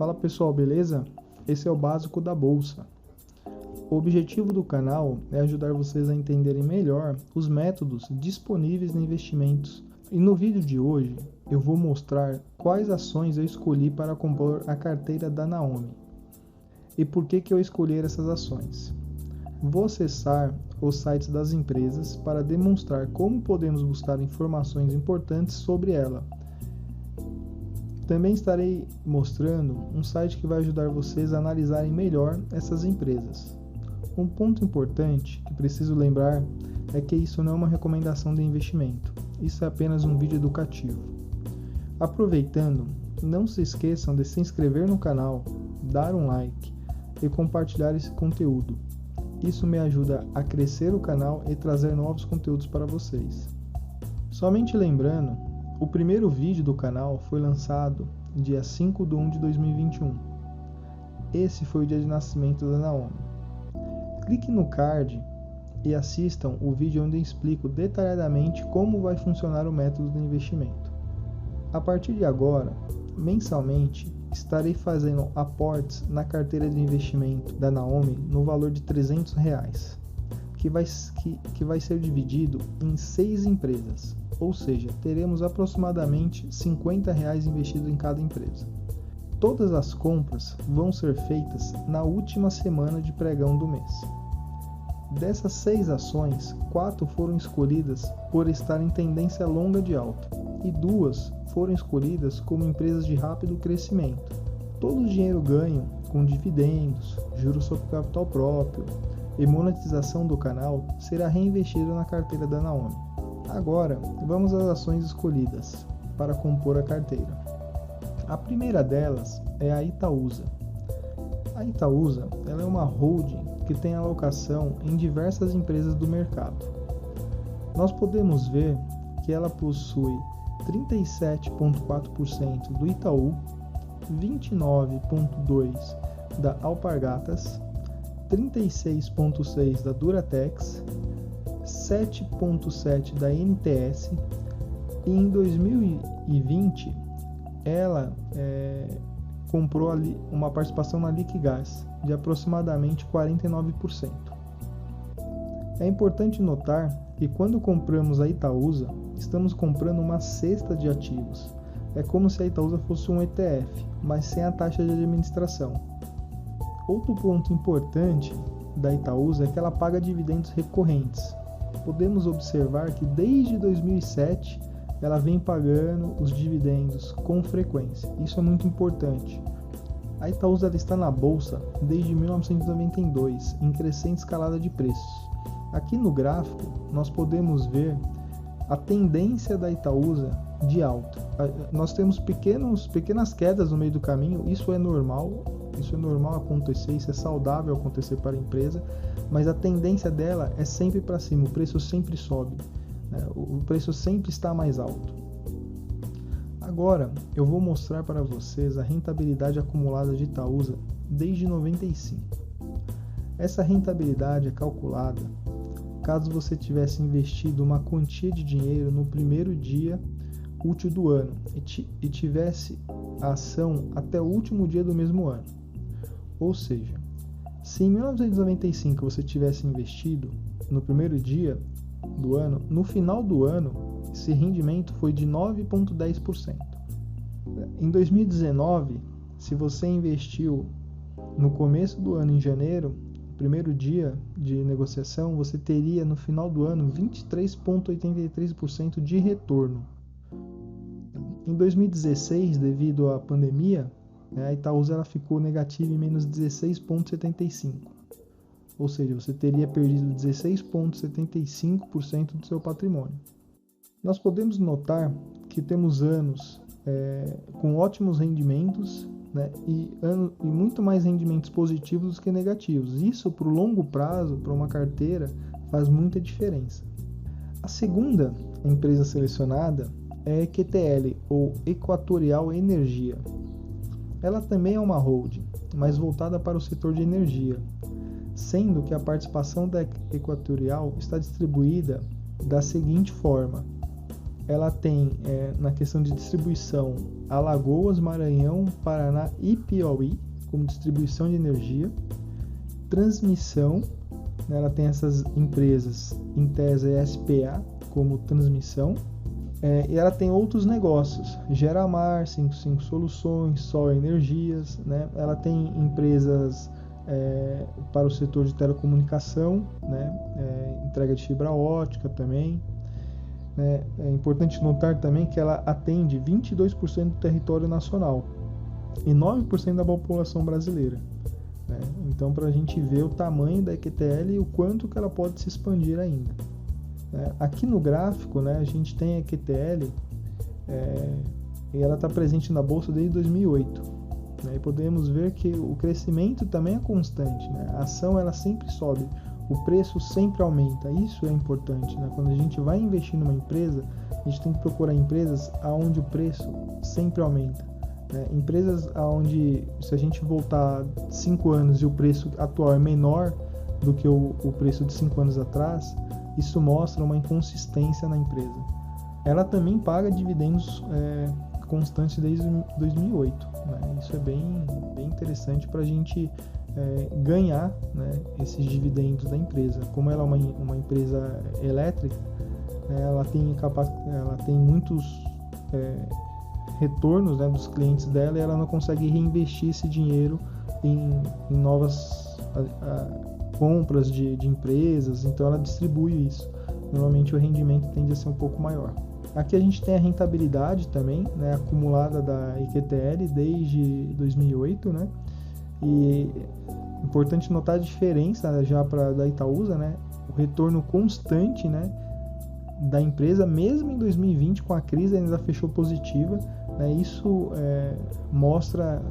Fala pessoal, beleza? Esse é o básico da Bolsa. O objetivo do canal é ajudar vocês a entenderem melhor os métodos disponíveis em investimentos. E no vídeo de hoje eu vou mostrar quais ações eu escolhi para compor a carteira da Naomi e por que eu escolhi essas ações. Vou acessar os sites das empresas para demonstrar como podemos buscar informações importantes sobre ela. Também estarei mostrando um site que vai ajudar vocês a analisarem melhor essas empresas. Um ponto importante que preciso lembrar é que isso não é uma recomendação de investimento, isso é apenas um vídeo educativo. Aproveitando, não se esqueçam de se inscrever no canal, dar um like e compartilhar esse conteúdo. Isso me ajuda a crescer o canal e trazer novos conteúdos para vocês. Somente lembrando, o primeiro vídeo do canal foi lançado dia 5/1/2021. Esse foi o dia de nascimento da Naomi. Clique no card e assistam o vídeo onde eu explico detalhadamente como vai funcionar o método de investimento. A partir de agora, mensalmente, estarei fazendo aportes na carteira de investimento da Naomi no valor de R$300, que vai ser dividido em 6 empresas, ou seja, teremos aproximadamente R$50 investidos em cada empresa. Todas as compras vão ser feitas na última semana de pregão do mês. Dessas 6 ações, 4 foram escolhidas por estar em tendência longa de alta e 2 foram escolhidas como empresas de rápido crescimento. Todo o dinheiro ganho com dividendos, juros sobre capital próprio e monetização do canal será reinvestido na carteira da Naomi. Agora, vamos às ações escolhidas para compor a carteira. A primeira delas é a Itaúsa. A Itaúsa ela é uma holding que tem alocação em diversas empresas do mercado. Nós podemos ver que ela possui 37,4% do Itaú, 29,2% da Alpargatas, 36,6% da Duratex, 7,7% da NTS e em 2020 ela comprou ali uma participação na Liquigás de aproximadamente 49%. É importante notar que quando compramos a Itaúsa, estamos comprando uma cesta de ativos. É como se a Itaúsa fosse um ETF, mas sem a taxa de administração. Outro ponto importante da Itaúsa é que ela paga dividendos recorrentes. Podemos observar que desde 2007 ela vem pagando os dividendos com frequência. Isso é muito importante. A Itaúsa está na bolsa desde 1992, em crescente escalada de preços. Aqui no gráfico, nós podemos ver a tendência da Itaúsa de alta. Nós temos pequenas quedas no meio do caminho, isso é normal acontecer, isso é saudável acontecer para a empresa, mas a tendência dela é sempre para cima, o preço sempre sobe, né? O preço sempre está mais alto. Agora eu vou mostrar para vocês a rentabilidade acumulada de Itaúsa desde 95. Essa rentabilidade é calculada caso você tivesse investido uma quantia de dinheiro no primeiro dia útil do ano e tivesse a ação até o último dia do mesmo ano. Ou seja, se em 1995 você tivesse investido no primeiro dia do ano, no final do ano esse rendimento foi de 9,10%. Em 2019, se você investiu no começo do ano, em janeiro, primeiro dia de negociação, você teria no final do ano 23,83% de retorno. Em 2016, devido à pandemia, a Itaúsa ela ficou negativa em menos 16,75%. Ou seja, você teria perdido 16,75% do seu patrimônio. Nós podemos notar que temos anos com ótimos rendimentos, né, e muito mais rendimentos positivos do que negativos. Isso, para o longo prazo, para uma carteira, faz muita diferença. A segunda empresa selecionada é a EQTL, ou Equatorial Energia. Ela também é uma holding, mas voltada para o setor de energia, sendo que a participação da Equatorial está distribuída da seguinte forma: ela tem, na questão de distribuição, Alagoas, Maranhão, Paraná e Piauí como distribuição de energia. Transmissão, né, ela tem essas empresas, Intesa e SPA como transmissão. E ela tem outros negócios, Geramar, 55 Soluções, Sol Energias, né? Ela tem empresas para o setor de telecomunicação, né? Entrega de fibra ótica também. Né? É importante notar também que ela atende 22% do território nacional e 9% da população brasileira. Né? Então, para a gente ver o tamanho da EQTL e o quanto que ela pode se expandir ainda. Aqui no gráfico, né, a gente tem a EQTL e ela está presente na Bolsa desde 2008. Né, e podemos ver que o crescimento também é constante. Né? A ação ela sempre sobe, o preço sempre aumenta. Isso é importante. Né? Quando a gente vai investir numa empresa, a gente tem que procurar empresas onde o preço sempre aumenta. Né? Empresas onde, se a gente voltar 5 anos e o preço atual é menor do que o preço de 5 anos atrás, isso mostra uma inconsistência na empresa. Ela também paga dividendos constantes desde 2008. Né? Isso é bem interessante para a gente ganhar, né, esses dividendos da empresa. Como ela é uma empresa elétrica, ela tem muitos retornos, né, dos clientes dela, e ela não consegue reinvestir esse dinheiro em novas compras de empresas, então ela distribui isso. Normalmente o rendimento tende a ser um pouco maior. Aqui a gente tem a rentabilidade também, né, acumulada da EQTL desde 2008, né? E importante notar a diferença já da Itaúsa, né? O retorno constante, né, da empresa, mesmo em 2020 com a crise, ainda fechou positiva. Né? Isso mostra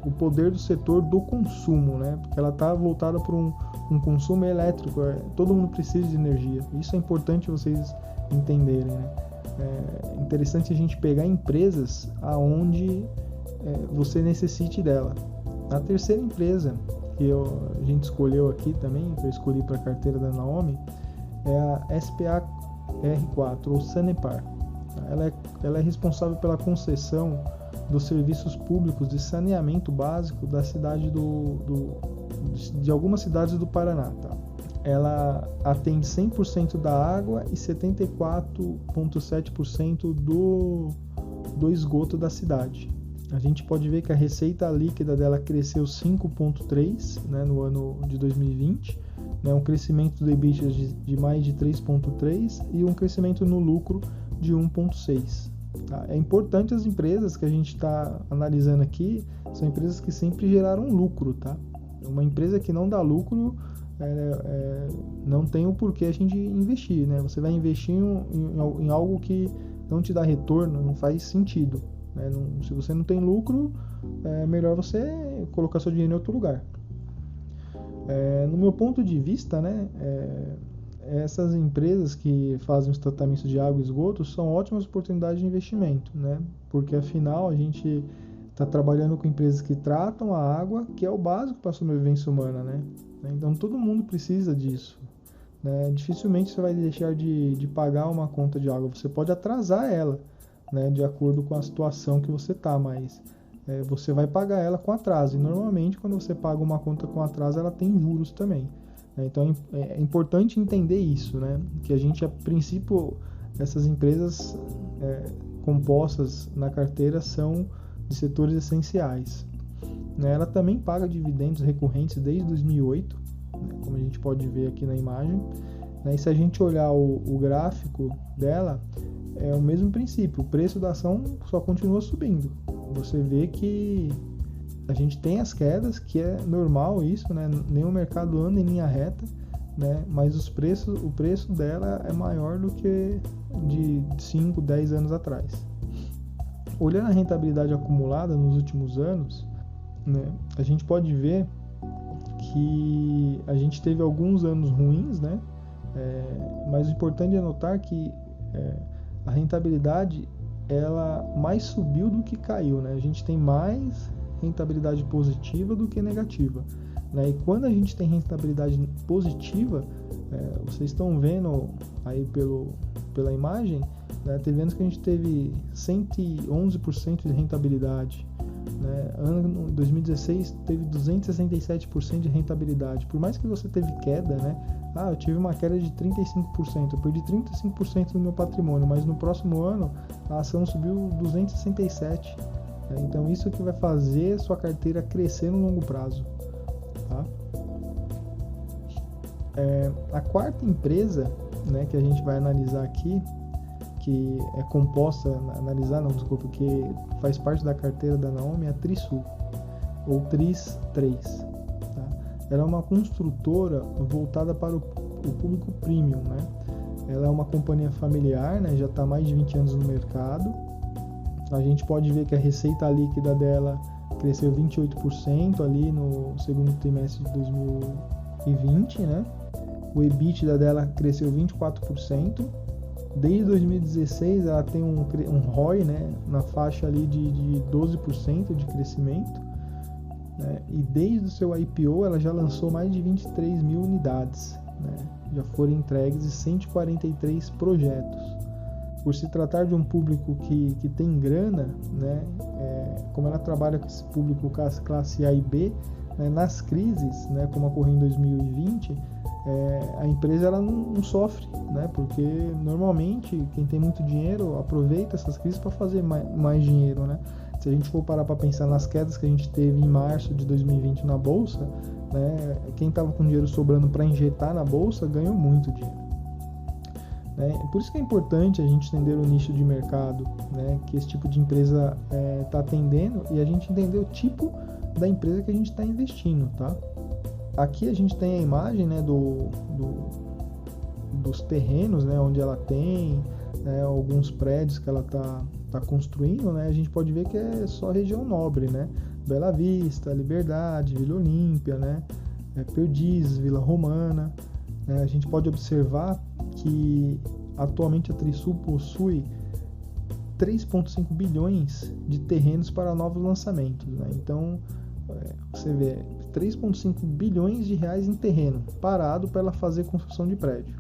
o poder do setor do consumo, né? Porque ela está voltada para um consumo elétrico. Todo mundo precisa de energia. Isso é importante vocês entenderem. Né? É interessante a gente pegar empresas aonde você necessite dela. A terceira empresa que a gente escolheu aqui também, que eu escolhi para a carteira da Naomi, é a SPA R4 ou Sanepar. Ela é responsável pela concessão dos serviços públicos de saneamento básico da cidade de algumas cidades do Paraná. Tá? Ela atende 100% da água e 74,7% do esgoto da cidade. A gente pode ver que a receita líquida dela cresceu 5,3%, né, no ano de 2020, né, um crescimento do EBITDA de mais de 3,3% e um crescimento no lucro de 1,6%. Tá? É importante as empresas que a gente está analisando aqui, são empresas que sempre geraram lucro. Tá? Uma empresa que não dá lucro, não tem o porquê a gente investir. Né? Você vai investir em algo que não te dá retorno, não faz sentido. Né? Se você não tem lucro, é melhor você colocar seu dinheiro em outro lugar. No meu ponto de vista, né, essas empresas que fazem os tratamentos de água e esgoto são ótimas oportunidades de investimento, né? Porque afinal a gente está trabalhando com empresas que tratam a água, que é o básico para a sobrevivência humana, né? Então todo mundo precisa disso. Né? Dificilmente você vai deixar de pagar uma conta de água, você pode atrasar ela, né, de acordo com a situação que você está, mas você vai pagar ela com atraso. E normalmente quando você paga uma conta com atraso, ela tem juros também. Então é importante entender isso, né? Que a gente, a princípio, essas empresas compostas na carteira são de setores essenciais. Ela também paga dividendos recorrentes desde 2008, né? Como a gente pode ver aqui na imagem. E se a gente olhar o gráfico dela, é o mesmo princípio, o preço da ação só continua subindo. Você vê que a gente tem as quedas, que é normal isso, né? Nenhum mercado anda em linha reta, né? Mas o preço dela é maior do que de 5, 10 anos atrás. Olhando a rentabilidade acumulada nos últimos anos, né, a gente pode ver que a gente teve alguns anos ruins, né? Mas o importante é notar que a rentabilidade ela mais subiu do que caiu, né? A gente tem mais rentabilidade positiva do que negativa, né? E quando a gente tem rentabilidade positiva, vocês estão vendo aí pela imagem, né? Teve anos que a gente teve 111% de rentabilidade, né? Ano 2016 teve 267% de rentabilidade. Por mais que você teve queda, né? Eu tive uma queda de 35%, eu perdi 35% do meu patrimônio, mas no próximo ano a ação subiu 267%. Né? Então isso que vai fazer sua carteira crescer no longo prazo. Tá? A quarta empresa, né, que a gente vai analisar aqui, que é composta, que faz parte da carteira da Naomi, é a Trisul, ou Tris 3. Tá? Ela é uma construtora voltada para o público premium, né? Ela é uma companhia familiar, né? Já está há mais de 20 anos no mercado. A gente pode ver que a receita líquida dela cresceu 28% ali no segundo trimestre de 2020, né? O EBITDA dela cresceu 24%. Desde 2016 ela tem um ROI, né, na faixa ali de 12% de crescimento, né, e desde o seu IPO ela já lançou mais de 23 mil unidades, né, já foram entregues 143 projetos. Por se tratar de um público que tem grana, né, como ela trabalha com esse público classe A e B, né, nas crises, né, como ocorreu em 2020, a empresa ela não sofre, né? Porque normalmente quem tem muito dinheiro aproveita essas crises para fazer mais dinheiro, né? Se a gente for parar para pensar nas quedas que a gente teve em março de 2020 na bolsa, né? Quem estava com dinheiro sobrando para injetar na bolsa ganhou muito dinheiro, né? Por isso que é importante a gente entender o nicho de mercado, né, que esse tipo de empresa está atendendo, e a gente entender o tipo da empresa que a gente está investindo, tá? Aqui a gente tem a imagem, né, dos terrenos, né, onde ela tem, né, alguns prédios que ela tá construindo, né? A gente pode ver que é só região nobre, né? Bela Vista, Liberdade, Vila Olímpia, né? Perdizes, Vila Romana, né? A gente pode observar que atualmente a Trisul possui 3,5 bilhões de terrenos para novos lançamentos, né? Então você vê 3,5 bilhões de reais em terreno parado para ela fazer construção de prédio,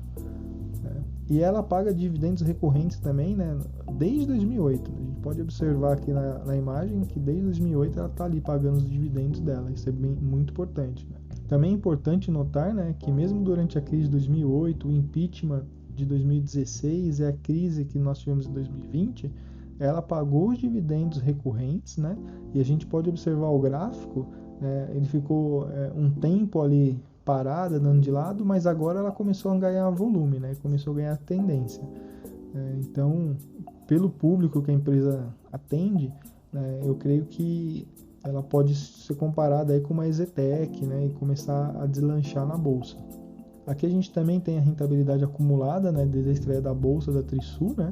né? E ela paga dividendos recorrentes também, né, desde 2008. A gente pode observar aqui na imagem que desde 2008 ela está ali pagando os dividendos dela. Isso é muito importante, né? Também é importante notar, né, que mesmo durante a crise de 2008, o impeachment de 2016 e a crise que nós tivemos em 2020, ela pagou os dividendos recorrentes, né? E a gente pode observar o gráfico, ele ficou um tempo ali parado, andando de lado, mas agora ela começou a ganhar volume, né? Começou a ganhar tendência. Então, pelo público que a empresa atende, né, eu creio que ela pode ser comparada aí com uma EZTEC, né? E começar a deslanchar na bolsa. Aqui a gente também tem a rentabilidade acumulada, né, desde a estreia da bolsa da Trisul, né?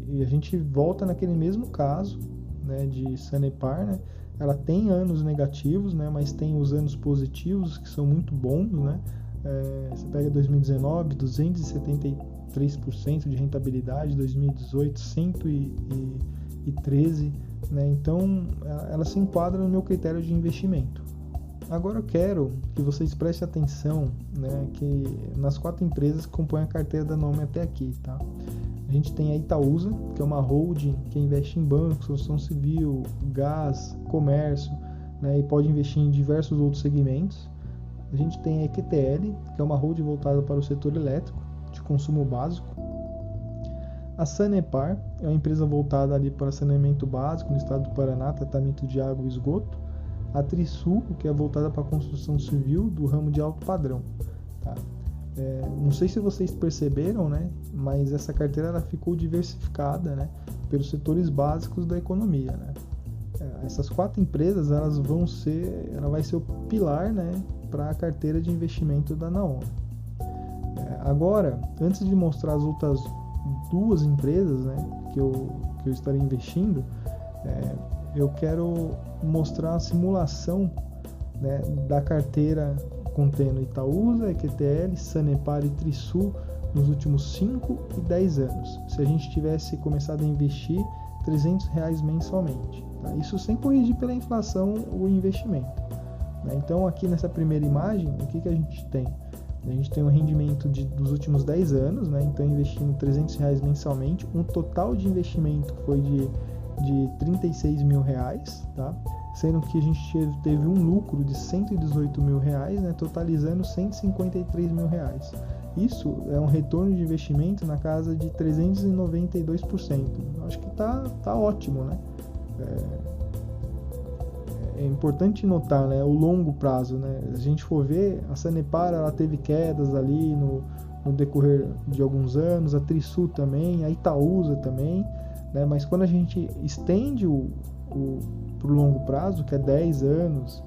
E a gente volta naquele mesmo caso, né, de Sanepar, né? Ela tem anos negativos, né, mas tem os anos positivos que são muito bons, né? Você pega 2019, 273% de rentabilidade, 2018, 113%, né? Então, ela se enquadra no meu critério de investimento. Agora eu quero que vocês prestem atenção, né, que nas 4 empresas que compõem a carteira da Naomi até aqui, tá? A gente tem a Itaúsa, que é uma holding que investe em bancos, construção civil, gás, comércio, né, e pode investir em diversos outros segmentos. A gente tem a EQTL, que é uma holding voltada para o setor elétrico, de consumo básico. A Sanepar é uma empresa voltada ali para saneamento básico no estado do Paraná, tratamento de água e esgoto. A Trisul, que é voltada para a construção civil do ramo de alto padrão, tá? Não sei se vocês perceberam, né, mas essa carteira ela ficou diversificada, né, pelos setores básicos da economia, né? Essas 4 empresas ela vai ser o pilar, né, para a carteira de investimento da Naomi. Agora, antes de mostrar as outras 2 empresas, né, que eu estarei investindo, eu quero mostrar a simulação, né, da carteira contendo Itaúsa, EQTL, Sanepar e Trisul nos últimos 5 e 10 anos, se a gente tivesse começado a investir R$300 mensalmente, tá? Isso sem corrigir pela inflação o investimento, né? Então aqui nessa primeira imagem, o que a gente tem? A gente tem um rendimento dos últimos 10 anos, né? Então investindo R$300 mensalmente. Um total de investimento foi de R$36 mil, tá? Sendo que a gente teve um lucro de R$118 mil, né? Totalizando R$153 mil. Isso é um retorno de investimento na casa de 392%. Acho que tá ótimo, né? É importante notar, né, o longo prazo, né? Se a gente for ver, a Sanepar ela teve quedas ali no decorrer de alguns anos, a Trisul também, a Itaúsa também, né? Mas quando a gente estende para o longo prazo, que é 10 anos,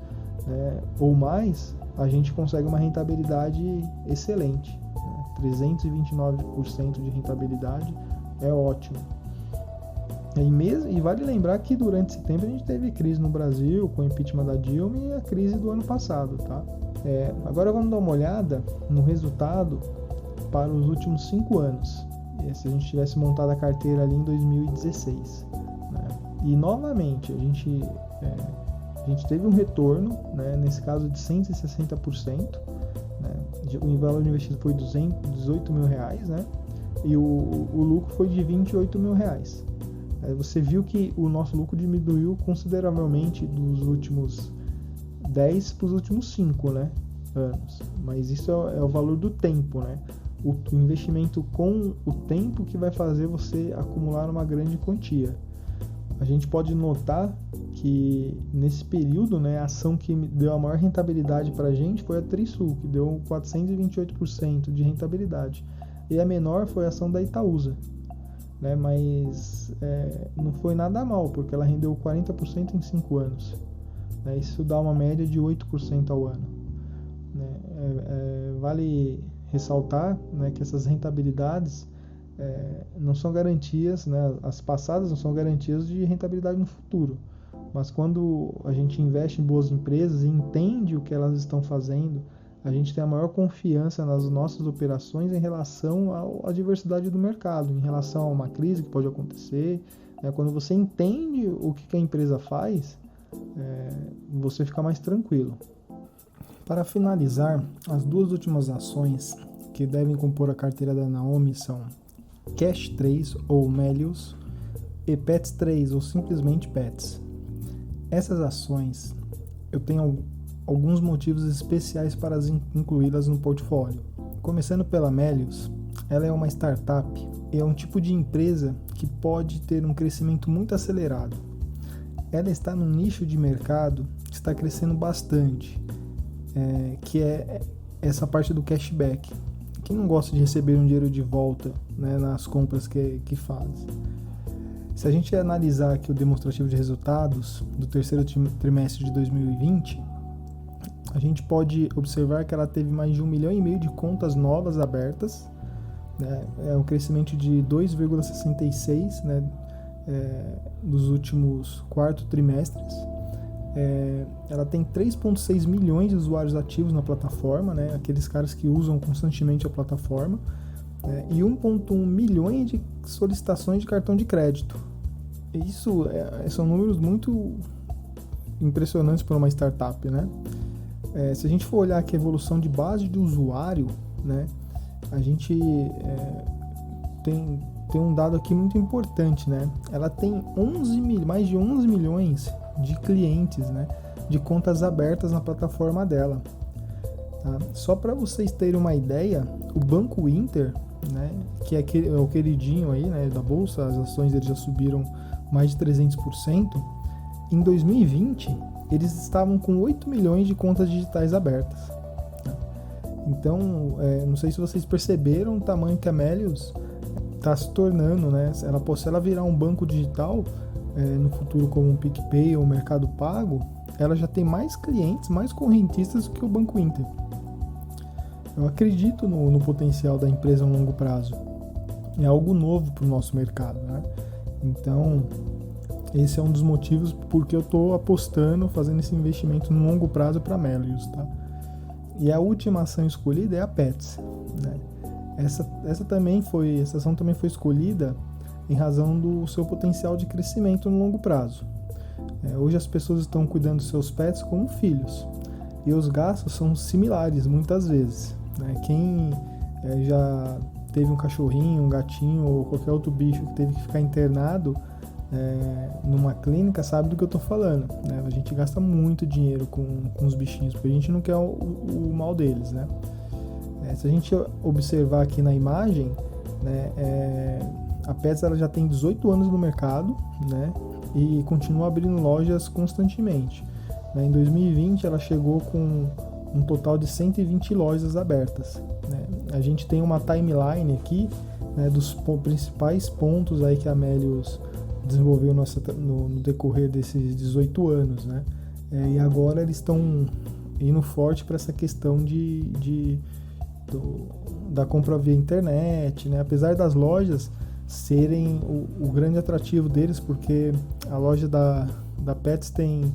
né, ou mais, a gente consegue uma rentabilidade excelente, né? 329% de rentabilidade é ótimo. E vale lembrar que durante esse tempo a gente teve crise no Brasil, com o impeachment da Dilma e a crise do ano passado, tá? Agora vamos dar uma olhada no resultado para os últimos 5 anos, se a gente tivesse montado a carteira ali em 2016, né? E novamente, a gente teve um retorno, né, nesse caso de 160%, né? O valor investido foi R$18 mil, né? E o lucro foi de R$28 mil. Você viu que o nosso lucro diminuiu consideravelmente dos últimos 10 para os últimos 5, né, anos. Mas isso é o valor do tempo, né? O investimento com o tempo que vai fazer você acumular uma grande quantia. A gente pode notar que nesse período, né, a ação que deu a maior rentabilidade para a gente foi a Trisul, que deu 428% de rentabilidade. E a menor foi a ação da Itaúsa, né, mas não foi nada mal, porque ela rendeu 40% em 5 anos, né, isso dá uma média de 8% ao ano, né. Vale ressaltar, né, que essas rentabilidades não são garantias, né, as passadas não são garantias de rentabilidade no futuro, mas quando a gente investe em boas empresas e entende o que elas estão fazendo, a gente tem a maior confiança nas nossas operações em relação à diversidade do mercado, em relação a uma crise que pode acontecer, né? Quando você entende o que a empresa faz, você fica mais tranquilo. Para finalizar, as duas últimas ações que devem compor a carteira da Naomi são Cash 3 ou Melius e Pets 3 ou simplesmente Pets. Essas ações eu tenho alguns motivos especiais para incluí-las no portfólio. Começando pela Melius, ela é uma startup e é um tipo de empresa que pode ter um crescimento muito acelerado. Ela está num nicho de mercado que está crescendo bastante, que é essa parte do cashback. Quem não gosta de receber um dinheiro de volta, né, nas compras que faz? Se a gente analisar aqui o demonstrativo de resultados do terceiro trimestre de 2020, a gente pode observar que ela teve mais de 1,5 milhão de contas novas abertas, né? É um crescimento de 2,66, né, dos últimos 4 trimestres. Ela tem 3,6 milhões de usuários ativos na plataforma, né, aqueles caras que usam constantemente a plataforma, e 1,1 milhões de solicitações de cartão de crédito. Isso são números muito impressionantes para uma startup, né? Se a gente for olhar aqui a evolução de base de usuário, né, a gente tem um dado aqui muito importante, né? Ela tem mais de 11 milhões de clientes, né, de contas abertas na plataforma dela. Tá? Só para vocês terem uma ideia, o Banco Inter, né, que é o queridinho aí, né, da bolsa, as ações dele já subiram mais de 300%. Em 2020, eles estavam com 8 milhões de contas digitais abertas. Então, não sei se vocês perceberam o tamanho que a Melius está se tornando, né? Se ela virar um banco digital no futuro, como o PicPay ou o Mercado Pago, ela já tem mais clientes, mais correntistas do que o Banco Inter. Eu acredito no potencial da empresa a longo prazo. É algo novo para o nosso mercado, né? Então, esse é um dos motivos porque eu estou apostando, fazendo esse investimento no longo prazo para a Melius, tá? E a última ação escolhida é a Pets, né? Essa ação também foi escolhida em razão do seu potencial de crescimento no longo prazo. Hoje as pessoas estão cuidando dos seus pets como filhos, e os gastos são similares muitas vezes. né? Quem já teve um cachorrinho, um gatinho ou qualquer outro bicho que teve que ficar internado numa clínica sabe do que eu tô falando, né? A gente gasta muito dinheiro com os bichinhos, porque a gente não quer o mal deles, né? Se a gente observar aqui na imagem, né, a Petz ela já tem 18 anos no mercado, né, e continua abrindo lojas constantemente. Em 2020 ela chegou com um total de 120 lojas abertas, né? A gente tem uma timeline aqui, né, dos principais pontos aí que a Melius desenvolveu no decorrer desses 18 anos, né? E agora eles estão indo forte para essa questão da compra via internet, né? Apesar das lojas serem o grande atrativo deles, porque a loja da Petz tem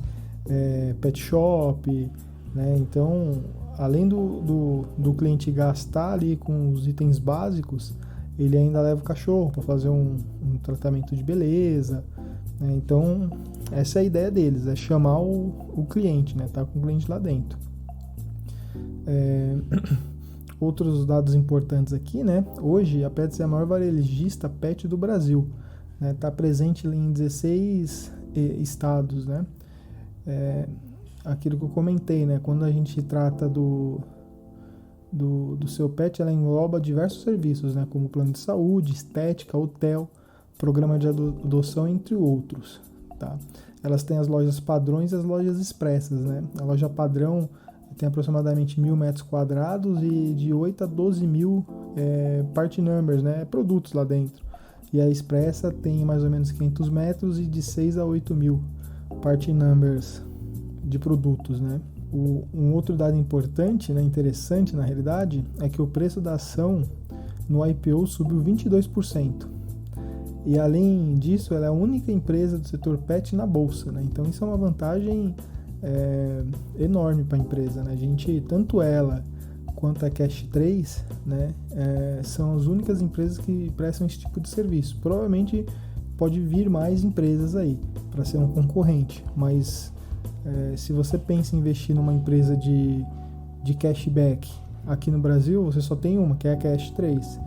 pet shop, né? Então, além do cliente gastar ali com os itens básicos, ele ainda leva o cachorro para fazer um tratamento de beleza, né? Então, essa é a ideia deles, é chamar o cliente, né? Tá com o cliente lá dentro. Outros dados importantes aqui, né? Hoje a Petz é a maior varejista pet do Brasil, né? Tá presente em 16 estados, né? Aquilo que eu comentei, né? Quando a gente trata do seu pet, ela engloba diversos serviços, né? Como plano de saúde, estética, hotel, programa de adoção, entre outros, tá? Elas têm as lojas padrões e as lojas expressas, né? A loja padrão tem aproximadamente 1.000 metros quadrados e de 8 a 12 mil part numbers, né? Produtos lá dentro. E a expressa tem mais ou menos 500 metros e de 6 a 8 mil part numbers de produtos, né? Um outro dado importante, né, interessante na realidade, é que o preço da ação no IPO subiu 22%. E além disso, ela é a única empresa do setor pet na bolsa, né? Então isso é uma vantagem enorme para a empresa, né? A gente, tanto ela quanto a Cash 3, né, são as únicas empresas que prestam esse tipo de serviço. Provavelmente pode vir mais empresas aí para ser um concorrente, mas se você pensa em investir numa empresa de cashback aqui no Brasil, você só tem uma, que é a Cash 3.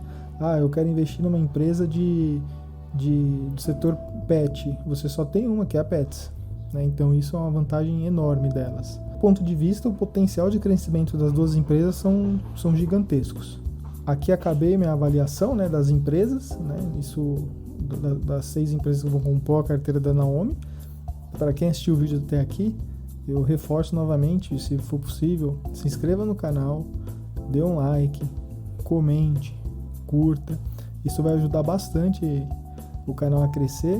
Eu quero investir numa empresa do setor pet, você só tem uma, que é a Petz, né? Então isso é uma vantagem enorme delas. Do ponto de vista, o potencial de crescimento das duas empresas são gigantescos. Aqui acabei minha avaliação, né, das empresas, né? Isso das 6 empresas que vão compor a carteira da Naomi. Para quem assistiu o vídeo até aqui, eu reforço novamente, se for possível, se inscreva no canal, dê um like, comente, curta. Isso vai ajudar bastante o canal a crescer,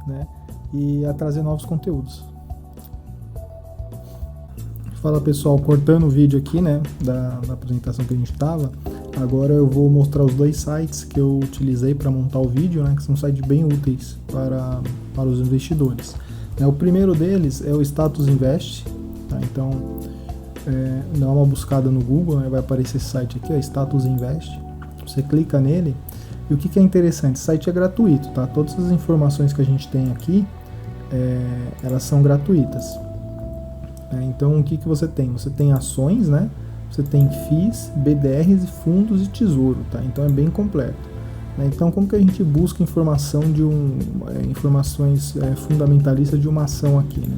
né, e a trazer novos conteúdos. Fala pessoal, cortando o vídeo aqui, né, da apresentação que a gente estava. Agora eu vou mostrar os 2 sites que eu utilizei para montar o vídeo, né, que são sites bem úteis para os investidores. O primeiro deles é o Status Invest, tá? Então dá uma buscada no Google, né? Vai aparecer esse site aqui, Status Invest. Você clica nele e o que é interessante, esse site é gratuito, tá? Todas as informações que a gente tem aqui, elas são gratuitas. Então o que você tem? Você tem ações, né? Você tem FIIs, BDRs, fundos e tesouro, tá? Então é bem completo. Então, como que a gente busca informação informações fundamentalistas de uma ação aqui, né?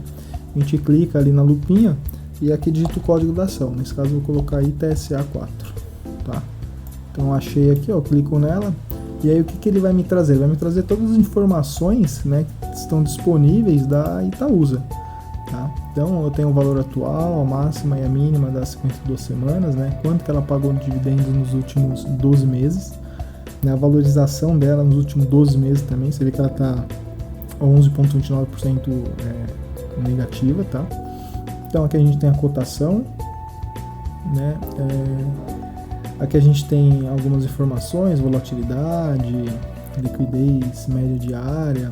A gente clica ali na lupinha e aqui digita o código da ação. Nesse caso, eu vou colocar ITSA4, tá? Então, achei aqui, ó, clico nela e aí o que ele vai me trazer? Ele vai me trazer todas as informações, né, que estão disponíveis da Itaúsa, tá? Então, eu tenho o valor atual, a máxima e a mínima das 52 semanas, né? Quanto que ela pagou de dividendos nos últimos 12 meses. A valorização dela nos últimos 12 meses também, você vê que ela está 11,29% negativa, tá? Então aqui a gente tem a cotação, né? Aqui a gente tem algumas informações, volatilidade, liquidez média diária,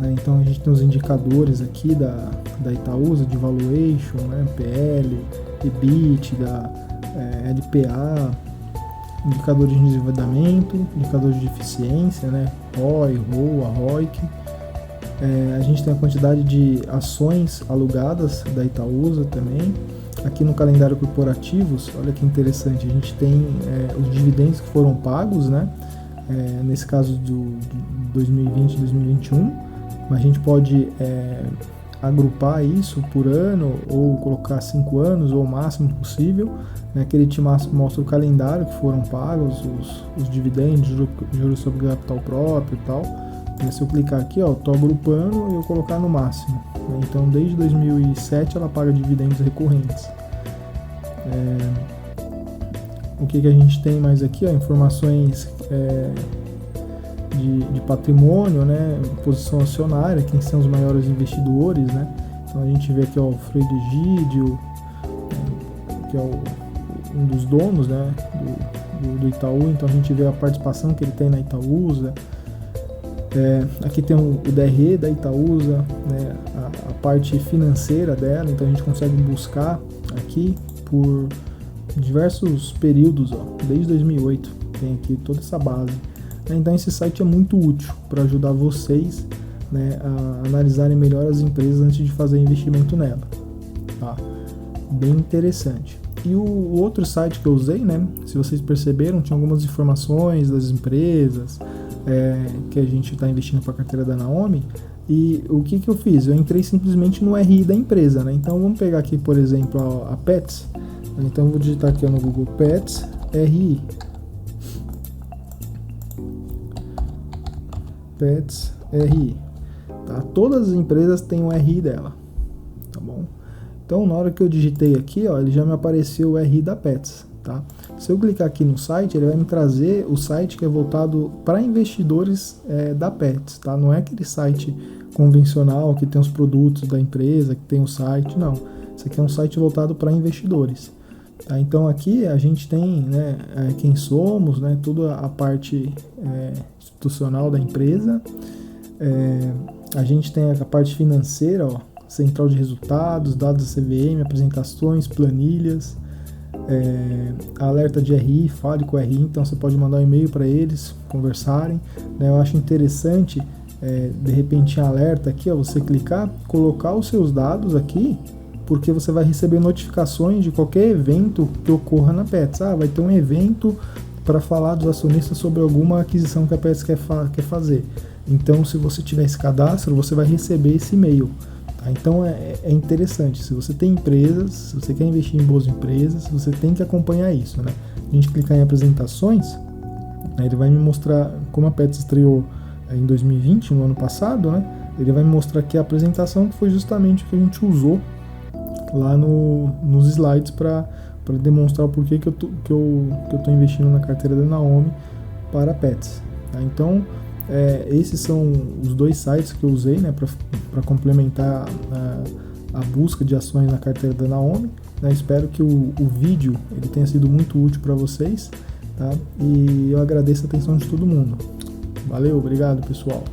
né? Então a gente tem os indicadores aqui da Itaúsa de valuation, né? PL, EBITDA, LPA, indicadores de endividamento, indicadores de eficiência, né? ROI, ROA, ROIC. A gente tem a quantidade de ações alugadas da Itaúsa também. aqui no calendário corporativos, olha que interessante, a gente tem os dividendos que foram pagos, né? Nesse caso de 2020 e 2021, mas a gente pode agrupar isso por ano ou colocar 5 anos ou o máximo possível, né, que ele te mostra o calendário que foram pagos, os dividendos, juros sobre capital próprio e tal. Se eu clicar aqui, ó, estou agrupando e eu colocar no máximo. Então, desde 2007 ela paga dividendos recorrentes. O que a gente tem mais aqui? Ó, informações de patrimônio, né, posição acionária, quem são os maiores investidores, né? Então a gente vê aqui, ó, o Frei Egídio, que é um dos donos, né, do Itaú. Então a gente vê a participação que ele tem na Itaúsa. Aqui tem o DRE da Itaúsa, né, a parte financeira dela. Então a gente consegue buscar aqui por diversos períodos, ó, desde 2008 tem aqui toda essa base. Então esse site é muito útil para ajudar vocês, né, a analisarem melhor as empresas antes de fazer investimento nela, tá? Bem interessante. E o outro site que eu usei, né, se vocês perceberam, tinha algumas informações das empresas que a gente está investindo para a carteira da Naomi. E o que eu fiz? Eu entrei simplesmente no RI da empresa, né? Então vamos pegar aqui, por exemplo, a Pets. Então eu vou digitar aqui no Google Pets RI. Pets RI, tá? Todas as empresas têm o RI dela, tá bom? Então na hora que eu digitei aqui, ó, ele já me apareceu o RI da Pets, tá? Se eu clicar aqui no site, ele vai me trazer o site que é voltado para investidores da Pets, tá? Não é aquele site convencional que tem os produtos da empresa, que tem o site, não. Isso aqui é um site voltado para investidores. Tá? Então aqui a gente tem, né, quem somos, né, toda a parte institucional da empresa. A gente tem a parte financeira, ó, central de resultados, dados da CVM, apresentações, planilhas, alerta de RI, fale com o RI, então você pode mandar um e-mail para eles, conversarem, né? Eu acho interessante, de repente em alerta aqui, ó, você clicar, colocar os seus dados aqui, porque você vai receber notificações de qualquer evento que ocorra na Pets. Vai ter um evento para falar dos acionistas sobre alguma aquisição que a Pets quer fazer. Então, se você tiver esse cadastro, você vai receber esse e-mail. Tá? Então, é interessante. Se você tem empresas, se você quer investir em boas empresas, você tem que acompanhar isso, né? A gente clicar em apresentações, né, ele vai me mostrar como a Pets estreou em 2020, no ano passado, né? Ele vai me mostrar aqui a apresentação, que foi justamente o que a gente usou lá nos slides para demonstrar o porquê que eu tô investindo na carteira da Naomi para Pets. Tá? Então, esses são os dois sites que eu usei, né, para complementar a busca de ações na carteira da Naomi. Né? Espero que o vídeo ele tenha sido muito útil para vocês, tá? E eu agradeço a atenção de todo mundo. Valeu, obrigado pessoal.